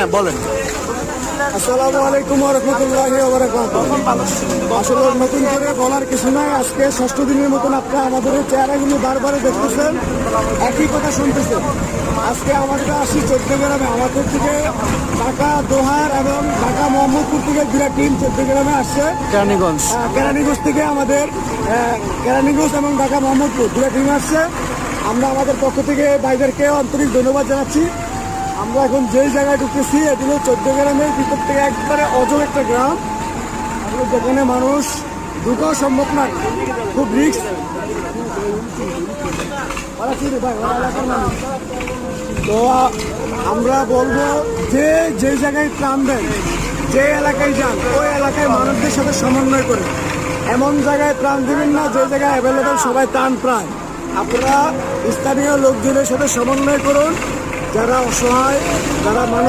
হ্যাঁ বলেন। আসসালামু আলাইকুম ওয়া রাহমাতুল্লাহি ওয়া বারাকাতুহু। আসলে নতুন করে বলার কিছু নাই। আজকে 6ষ্ঠ দিনের মতন আপনারা আমাদের এই চেহারাগুলি বারবার দেখতেছেন, একই কথা শুনতেছেন। আজকে আমাদের আসি 14 গ্রামে, আমাদের থেকে ঢাকা দোহার এবং ঢাকা মোহাম্মদপুর থেকে দুটা টিম 14 গ্রামে আসছে। কেরানীগঞ্জ কেরানীগঞ্জ থেকে আমাদের কেরানীগঞ্জ এবং ঢাকা মোহাম্মদপুর দুটা টিম আসছে। আমরা আমাদের পক্ষ থেকে ভাইদেরকে আন্তরিক ধন্যবাদ জানাচ্ছি। আমরা এখন যেই জায়গায় ঢুকতেছি এটি হলো 14 গ্রামের ভিতর থেকে একবারে অজর একটা গ্রাম, যেখানে মানুষ ঢুকাও সম্ভব নয়, খুব রিস্ক। তো আমরা বলবো যে যে জায়গায় ত্রাণ দেন, যে এলাকায় যান, ওই এলাকায় মানুষদের সাথে সমন্বয় করে এমন জায়গায় ত্রাণ দেবেন না যে জায়গায় অ্যাভেলেবেল সবাই ত্রাণ পায়। আপনারা স্থানীয় লোকজনের সাথে সমন্বয় করুন, যারা অসহায়, যারা মানব